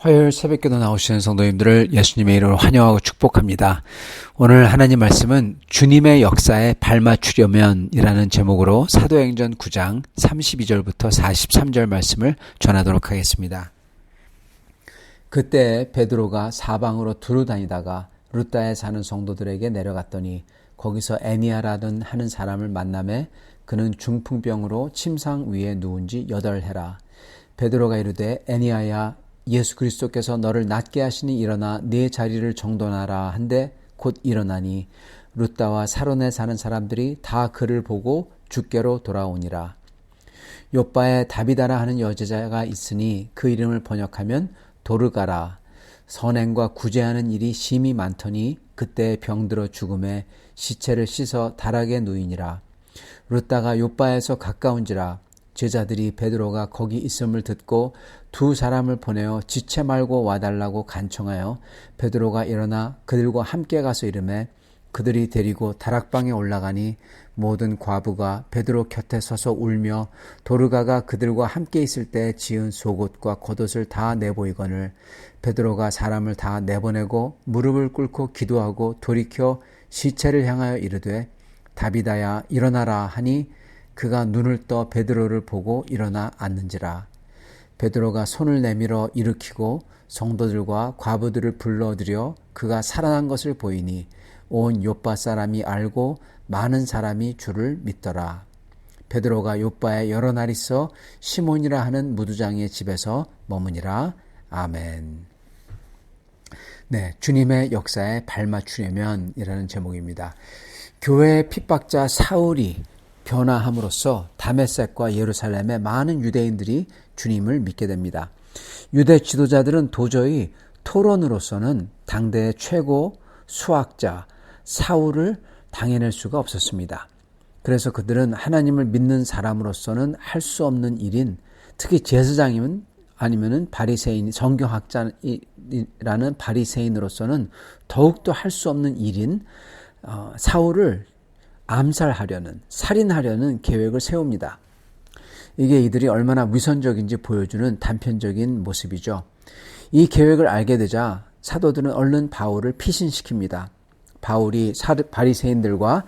화요일 새벽기도 나오시는 성도님들을 예수님의 이름으로 환영하고 축복합니다. 오늘 하나님 말씀은 주님의 역사에 발맞추려면 이라는 제목으로 사도행전 9장 32절부터 43절 말씀을 전하도록 하겠습니다. 그때 베드로가 사방으로 두루 다니다가 루다에 사는 성도들에게 내려갔더니 거기서 애니아라는 하는 사람을 만나매 그는 중풍병으로 침상 위에 누운 지 8해라. 베드로가 이르되 애니아야 예수 그리스도께서 너를 낫게 하시니 일어나 네 자리를 정돈하라 한데 곧 일어나니 루다와 사론에 사는 사람들이 다 그를 보고 주께로 돌아오니라. 요빠에 다비다라 하는 여제자가 있으니 그 이름을 번역하면 도르가라. 선행과 구제하는 일이 심히 많더니 그때 병들어 죽음에 시체를 씻어 다락에 누이니라. 루다가 요빠에서 가까운지라. 제자들이 베드로가 거기 있음을 듣고 두 사람을 보내어 지체 말고 와달라고 간청하여 베드로가 일어나 그들과 함께 가서 이르매 그들이 데리고 다락방에 올라가니 모든 과부가 베드로 곁에 서서 울며 도르가가 그들과 함께 있을 때 지은 속옷과 겉옷을 다 내보이거늘 베드로가 사람을 다 내보내고 무릎을 꿇고 기도하고 돌이켜 시체를 향하여 이르되 다비다야 일어나라 하니 그가 눈을 떠 베드로를 보고 일어나 앉는지라. 베드로가 손을 내밀어 일으키고 성도들과 과부들을 불러들여 그가 살아난 것을 보이니 온 요빠 사람이 알고 많은 사람이 주를 믿더라. 베드로가 요빠에 여러 날 있어 시몬이라 하는 무두장의 집에서 머무니라. 아멘. 네, 주님의 역사에 발맞추려면 이라는 제목입니다. 교회의 핍박자 사울이 변화함으로써 다메섹과 예루살렘의 많은 유대인들이 주님을 믿게 됩니다. 유대 지도자들은 도저히 토론으로서는 당대의 최고 수학자 사울을 당해낼 수가 없었습니다. 그래서 그들은 하나님을 믿는 사람으로서는 할 수 없는 일인 특히 제사장이면 아니면은 바리새인 성경학자라는 바리새인으로서는 더욱더 할 수 없는 일인 사울을 암살하려는 살인하려는 계획을 세웁니다. 이게 이들이 얼마나 위선적인지 보여주는 단편적인 모습이죠. 이 계획을 알게 되자 사도들은 얼른 바울을 피신시킵니다. 바울이 바리새인들과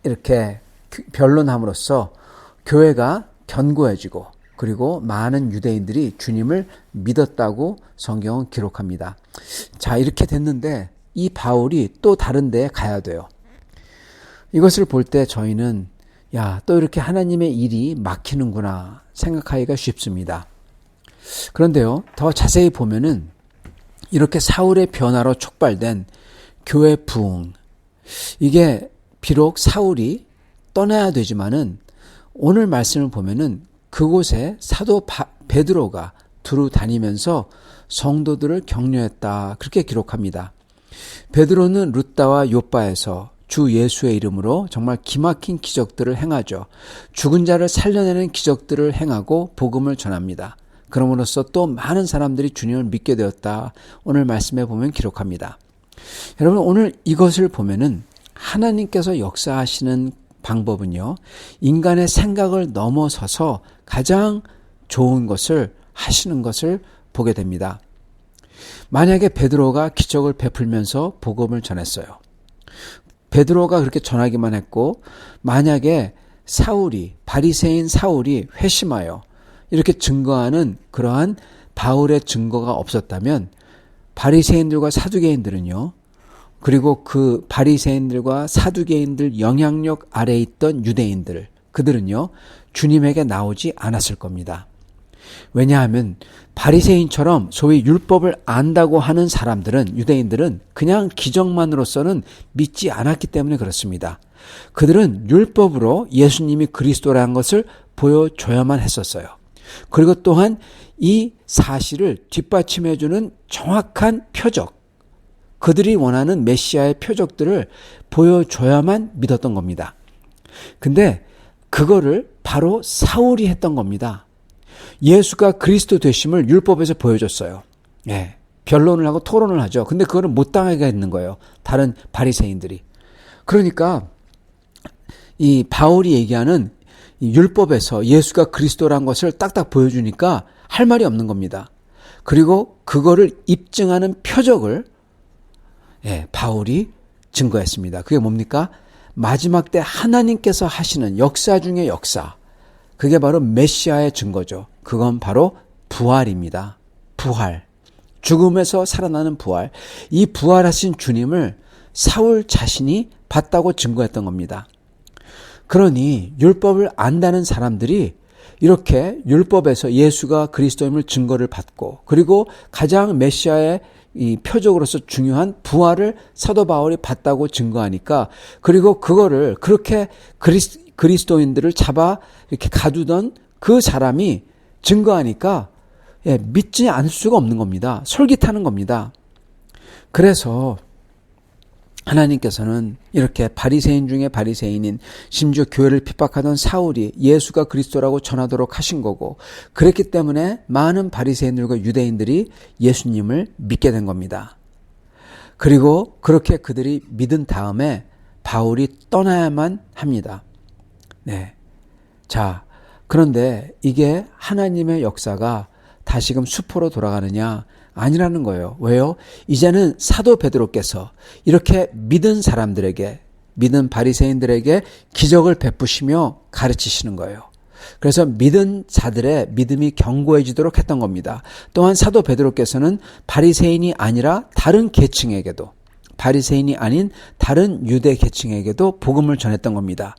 이렇게 변론함으로써 교회가 견고해지고 그리고 많은 유대인들이 주님을 믿었다고 성경은 기록합니다. 자, 이렇게 됐는데 이 바울이 또 다른 데에 가야 돼요. 이것을 볼 때 저희는 또 이렇게 하나님의 일이 막히는구나 생각하기가 쉽습니다. 그런데요, 더 자세히 보면은 이렇게 사울의 변화로 촉발된 교회 부흥, 이게 비록 사울이 떠나야 되지만은 오늘 말씀을 보면은 그곳에 사도 베드로가 두루 다니면서 성도들을 격려했다 그렇게 기록합니다. 베드로는 루다와 요빠에서 주 예수의 이름으로 정말 기막힌 기적들을 행하죠. 죽은 자를 살려내는 기적들을 행하고 복음을 전합니다. 그럼으로써 또 많은 사람들이 주님을 믿게 되었다. 오늘 말씀에 보면 기록합니다. 여러분, 오늘 이것을 보면은 하나님께서 역사하시는 방법은요, 인간의 생각을 넘어서서 가장 좋은 것을 하시는 것을 보게 됩니다. 만약에 베드로가 기적을 베풀면서 복음을 전했어요. 베드로가 그렇게 전하기만 했고 만약에 바리새인 사울이 회심하여 이렇게 증거하는 그러한 바울의 증거가 없었다면 바리새인들과 사두개인들은요, 그리고 그 바리새인들과 사두개인들 영향력 아래에 있던 유대인들, 그들은요 주님에게 나오지 않았을 겁니다. 왜냐하면 바리새인처럼 소위 율법을 안다고 하는 사람들은, 유대인들은 그냥 기적만으로서는 믿지 않았기 때문에 그렇습니다. 그들은 율법으로 예수님이 그리스도라는 것을 보여줘야만 했었어요. 그리고 또한 이 사실을 뒷받침해주는 정확한 표적, 그들이 원하는 메시아의 표적들을 보여줘야만 믿었던 겁니다. 근데 그거를 바로 사울이 했던 겁니다. 예수가 그리스도 되심을 율법에서 보여줬어요. 예, 변론을 하고 토론을 하죠. 근데 그거를 못 당하게 했는 거예요, 다른 바리새인들이. 그러니까 이 바울이 얘기하는 이 율법에서 예수가 그리스도란 것을 딱딱 보여주니까 할 말이 없는 겁니다. 그리고 그거를 입증하는 표적을 바울이 증거했습니다. 그게 뭡니까? 마지막 때 하나님께서 하시는 역사 중의 역사, 그게 바로 메시아의 증거죠. 그건 바로 부활입니다. 부활, 죽음에서 살아나는 부활. 이 부활하신 주님을 사울 자신이 봤다고 증거했던 겁니다. 그러니 율법을 안다는 사람들이 이렇게 율법에서 예수가 그리스도임을 증거를 받고, 그리고 가장 메시아의 이 표적으로서 중요한 부활을 사도 바울이 봤다고 증거하니까, 그리고 그거를 그렇게 그리스도인들을 잡아 이렇게 가두던 그 사람이 증거하니까 믿지 않을 수가 없는 겁니다. 솔깃하는 겁니다. 그래서 하나님께서는 이렇게 바리새인 중에 바리새인인, 심지어 교회를 핍박하던 사울이 예수가 그리스도라고 전하도록 하신 거고, 그랬기 때문에 많은 바리새인들과 유대인들이 예수님을 믿게 된 겁니다. 그리고 그렇게 그들이 믿은 다음에 바울이 떠나야만 합니다. 네. 자, 그런데 이게 하나님의 역사가 다시금 수포로 돌아가느냐? 아니라는 거예요. 왜요? 이제는 사도 베드로께서 이렇게 믿은 사람들에게, 믿은 바리새인들에게 기적을 베푸시며 가르치시는 거예요. 그래서 믿은 자들의 믿음이 견고해지도록 했던 겁니다. 또한 사도 베드로께서는 바리새인이 아니라 다른 계층에게도, 바리새인이 아닌 다른 유대 계층에게도 복음을 전했던 겁니다.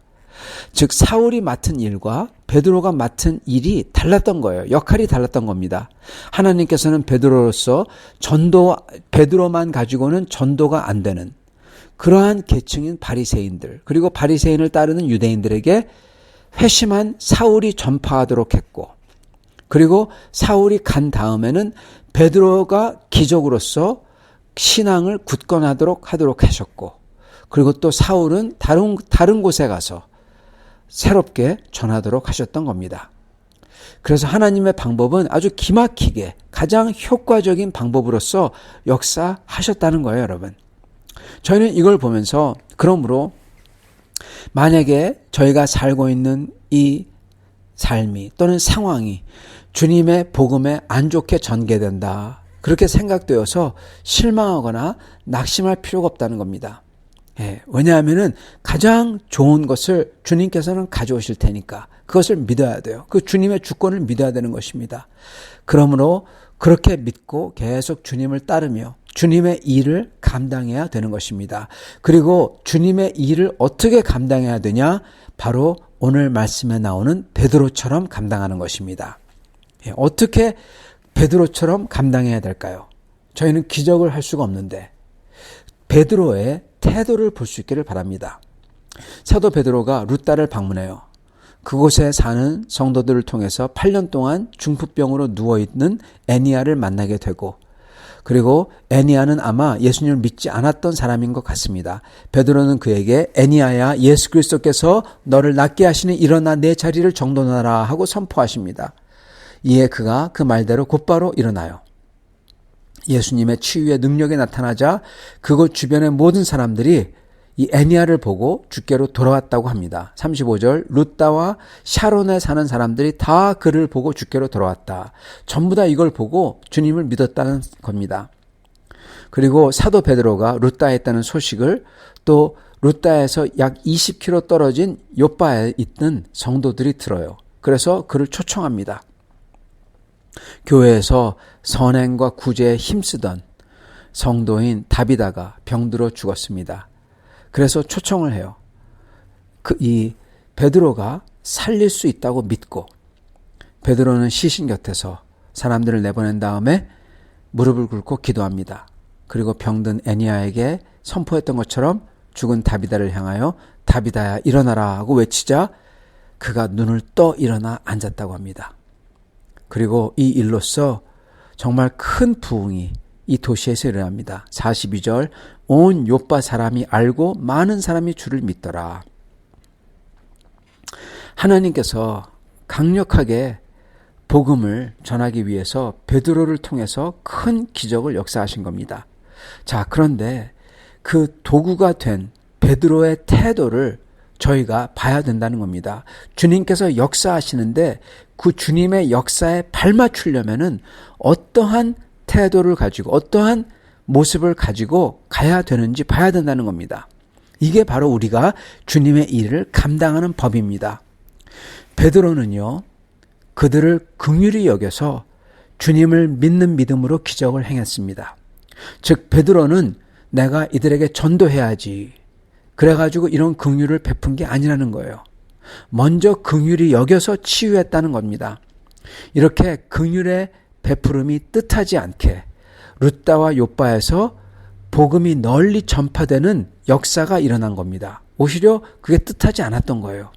즉 사울이 맡은 일과 베드로가 맡은 일이 달랐던 거예요. 역할이 달랐던 겁니다. 하나님께서는 베드로로서 베드로만 가지고는 전도가 안 되는 그러한 계층인 바리새인들, 그리고 바리새인을 따르는 유대인들에게 회심한 사울이 전파하도록 했고, 그리고 사울이 간 다음에는 베드로가 기적으로서 신앙을 굳건하도록 하도록 하셨고, 그리고 또 사울은 다른 곳에 가서 새롭게 전하도록 하셨던 겁니다. 그래서 하나님의 방법은 아주 기막히게 가장 효과적인 방법으로서 역사하셨다는 거예요, 여러분. 저희는 이걸 보면서, 그러므로 만약에 저희가 살고 있는 이 삶이 또는 상황이 주님의 복음에 안 좋게 전개된다, 그렇게 생각되어서 실망하거나 낙심할 필요가 없다는 겁니다. 왜냐하면은 가장 좋은 것을 주님께서는 가져오실 테니까 그것을 믿어야 돼요. 그 주님의 주권을 믿어야 되는 것입니다. 그러므로 그렇게 믿고 계속 주님을 따르며 주님의 일을 감당해야 되는 것입니다. 그리고 주님의 일을 어떻게 감당해야 되냐? 바로 오늘 말씀에 나오는 베드로처럼 감당하는 것입니다. 어떻게 베드로처럼 감당해야 될까요? 저희는 기적을 할 수가 없는데 베드로의 태도를 볼 수 있기를 바랍니다. 사도 베드로가 룻다를 방문해요. 그곳에 사는 성도들을 통해서 8년 동안 중풍병으로 누워있는 애니야를 만나게 되고, 그리고 애니야는 아마 예수님을 믿지 않았던 사람인 것 같습니다. 베드로는 그에게 애니야야, 예수 그리스도께서 너를 낫게 하시니 일어나 내 자리를 정돈하라 하고 선포하십니다. 이에 그가 그 말대로 곧바로 일어나요. 예수님의 치유의 능력이 나타나자 그곳 주변의 모든 사람들이 이 애니야를 보고 주께로 돌아왔다고 합니다. 35절, 룻다와 샤론에 사는 사람들이 다 그를 보고 주께로 돌아왔다. 전부 다 이걸 보고 주님을 믿었다는 겁니다. 그리고 사도 베드로가 룻다에 있다는 소식을 또 루따에서 약 20km 떨어진 요빠에 있던 성도들이 들어요. 그래서 그를 초청합니다. 교회에서 선행과 구제에 힘쓰던 성도인 다비다가 병들어 죽었습니다. 그래서 초청을 해요. 이 베드로가 살릴 수 있다고 믿고 베드로는 시신 곁에서 사람들을 내보낸 다음에 무릎을 꿇고 기도합니다. 그리고 병든 애니야에게 선포했던 것처럼 죽은 다비다를 향하여 다비다야 일어나라 하고 외치자 그가 눈을 떠 일어나 앉았다고 합니다. 그리고 이 일로써 정말 큰 부흥이 이 도시에서 일어납니다. 42절 온 요빠 사람이 알고 많은 사람이 주를 믿더라. 하나님께서 강력하게 복음을 전하기 위해서 베드로를 통해서 큰 기적을 역사하신 겁니다. 자, 그런데 그 도구가 된 베드로의 태도를 저희가 봐야 된다는 겁니다. 주님께서 역사하시는데 그 주님의 역사에 발맞추려면은 어떠한 태도를 가지고 어떠한 모습을 가지고 가야 되는지 봐야 된다는 겁니다. 이게 바로 우리가 주님의 일을 감당하는 법입니다. 베드로는요, 그들을 긍휼히 여겨서 주님을 믿는 믿음으로 기적을 행했습니다. 즉 베드로는 내가 이들에게 전도해야지 그래가지고 이런 긍휼을 베푼 게 아니라는 거예요. 먼저 긍휼히 여겨서 치유했다는 겁니다. 이렇게 긍휼의 베푸름이 뜻하지 않게 루따와 요빠에서 복음이 널리 전파되는 역사가 일어난 겁니다. 오히려 그게 뜻하지 않았던 거예요.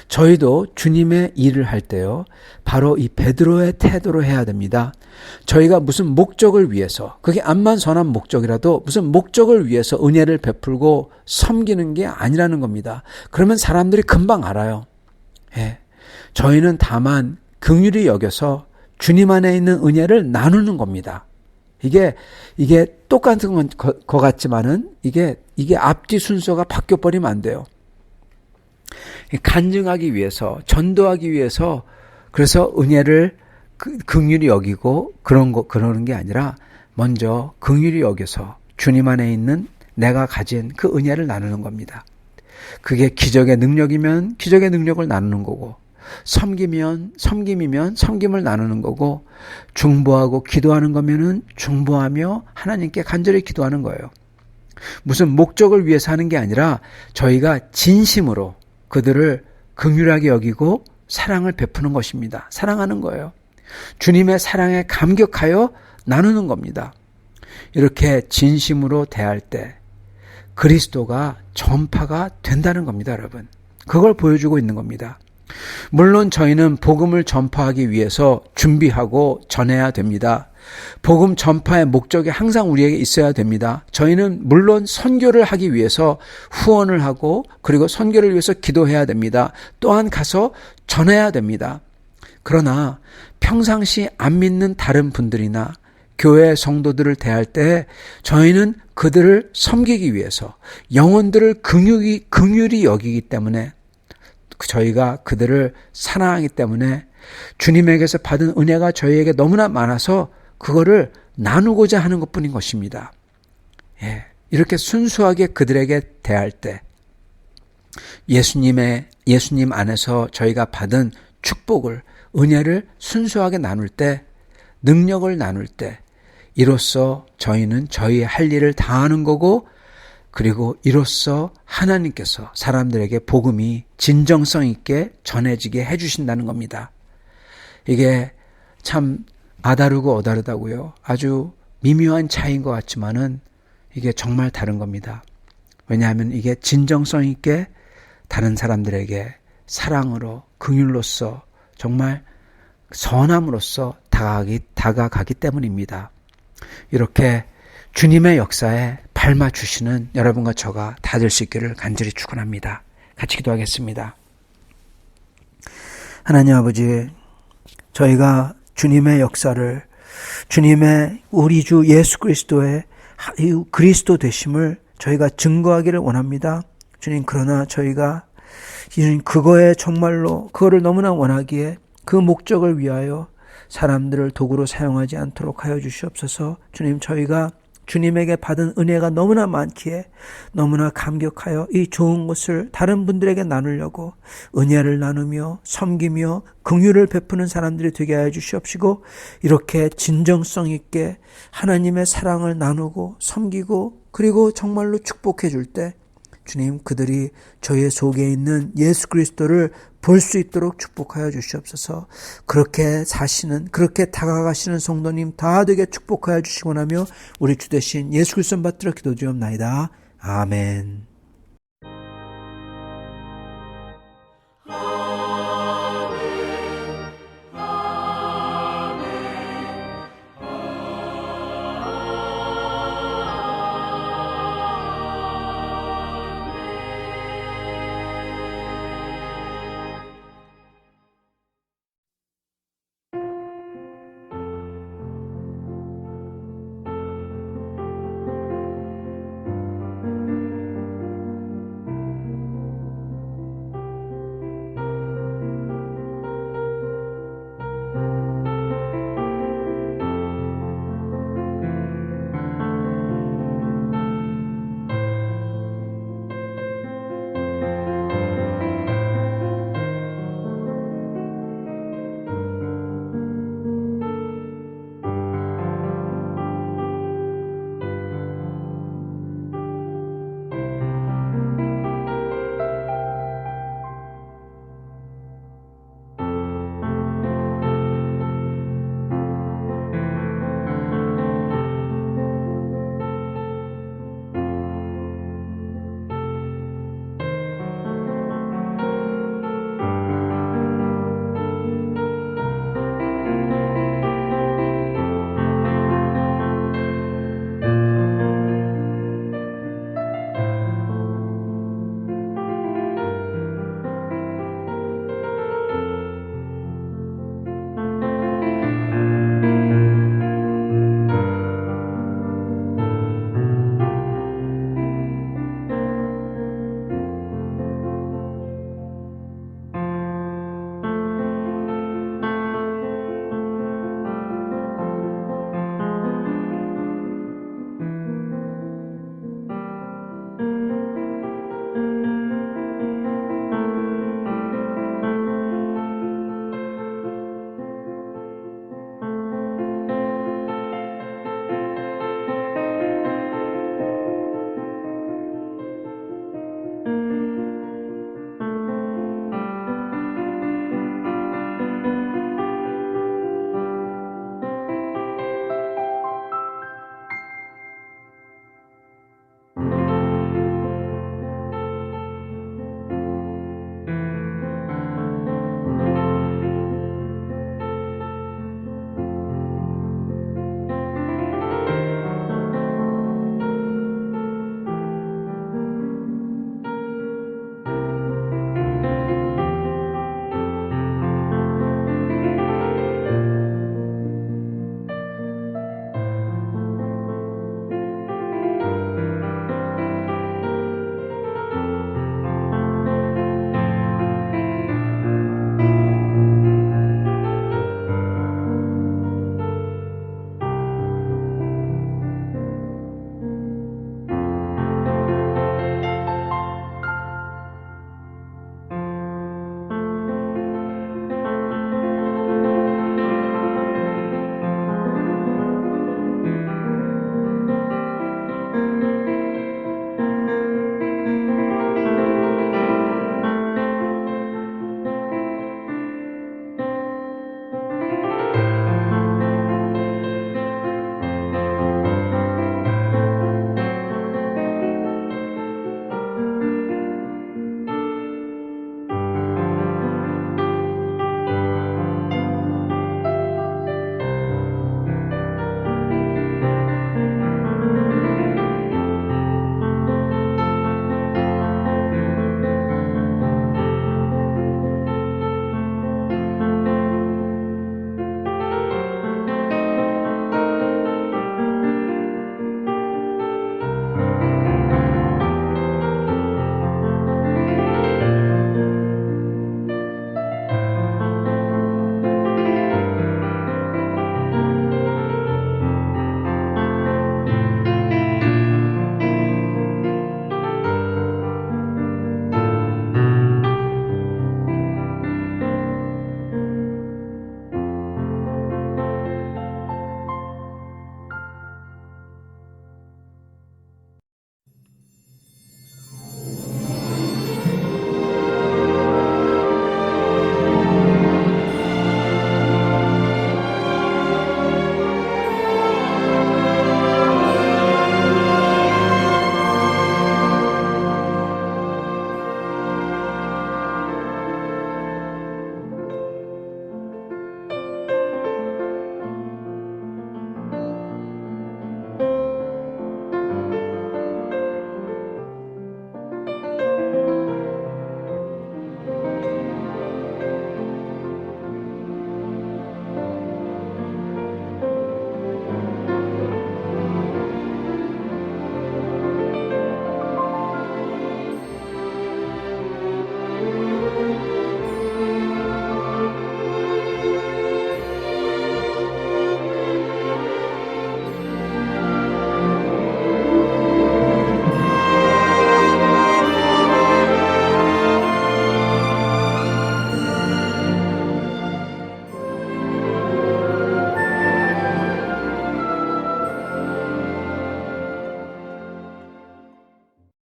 저희도 주님의 일을 할 때요, 바로 이 베드로의 태도로 해야 됩니다. 저희가 무슨 목적을 위해서, 그게 암만 선한 목적이라도 무슨 목적을 위해서 은혜를 베풀고 섬기는 게 아니라는 겁니다. 그러면 사람들이 금방 알아요. 예. 저희는 다만 긍휼히 여겨서 주님 안에 있는 은혜를 나누는 겁니다. 이게 똑같은 것 같지만은 이게 앞뒤 순서가 바뀌어버리면 안 돼요. 간증하기 위해서, 전도하기 위해서, 그래서 은혜를 긍휼히 여기고 그러는 게 아니라 먼저 긍휼히 여겨서 주님 안에 있는 내가 가진 그 은혜를 나누는 겁니다. 그게 기적의 능력이면 기적의 능력을 나누는 거고, 섬김이면 섬김을 나누는 거고, 중보하고 기도하는 거면은 중보하며 하나님께 간절히 기도하는 거예요. 무슨 목적을 위해서 하는 게 아니라 저희가 진심으로 그들을 긍휼하게 여기고 사랑을 베푸는 것입니다. 사랑하는 거예요. 주님의 사랑에 감격하여 나누는 겁니다. 이렇게 진심으로 대할 때 그리스도가 전파가 된다는 겁니다, 여러분. 그걸 보여주고 있는 겁니다. 물론 저희는 복음을 전파하기 위해서 준비하고 전해야 됩니다. 복음 전파의 목적이 항상 우리에게 있어야 됩니다. 저희는 물론 선교를 하기 위해서 후원을 하고 그리고 선교를 위해서 기도해야 됩니다. 또한 가서 전해야 됩니다. 그러나 평상시 안 믿는 다른 분들이나 교회 성도들을 대할 때 저희는 그들을 섬기기 위해서 영혼들을 긍휼히 여기기 때문에 저희가 그들을 사랑하기 때문에 주님에게서 받은 은혜가 저희에게 너무나 많아서 그거를 나누고자 하는 것뿐인 것입니다. 예, 이렇게 순수하게 그들에게 대할 때 예수님 안에서 저희가 받은 축복을, 은혜를 순수하게 나눌 때, 능력을 나눌 때 이로써 저희는 저희의 할 일을 다하는 거고, 그리고 이로써 하나님께서 사람들에게 복음이 진정성 있게 전해지게 해주신다는 겁니다. 이게 참 아다르고 어다르다고요. 아주 미묘한 차이인 것 같지만은 이게 정말 다른 겁니다. 왜냐하면 이게 진정성 있게 다른 사람들에게 사랑으로, 긍휼로서, 정말 선함으로써 다가가기 때문입니다. 이렇게 주님의 역사에 발맞추시는 여러분과 저가 다 될 수 있기를 간절히 축원합니다. 같이 기도하겠습니다. 하나님 아버지, 저희가 주님의 역사를, 주님의 우리 주 예수 그리스도의 그리스도 되심을 저희가 증거하기를 원합니다. 주님, 그러나 저희가 그거에 정말로 그거를 너무나 원하기에 그 목적을 위하여 사람들을 도구로 사용하지 않도록 하여 주시옵소서. 주님, 저희가 주님에게 받은 은혜가 너무나 많기에 너무나 감격하여 이 좋은 것을 다른 분들에게 나누려고 은혜를 나누며 섬기며 긍휼을 베푸는 사람들이 되게 하여 주시옵시고, 이렇게 진정성 있게 하나님의 사랑을 나누고 섬기고 그리고 정말로 축복해 줄 때 주님, 그들이 저의 속에 있는 예수 그리스도를 볼 수 있도록 축복하여 주시옵소서. 그렇게 사시는, 그렇게 다가가시는 성도님 다 되게 축복하여 주시고 나며 우리 주 되신 예수 그리스도 받들어 기도드리옵나이다. 아멘.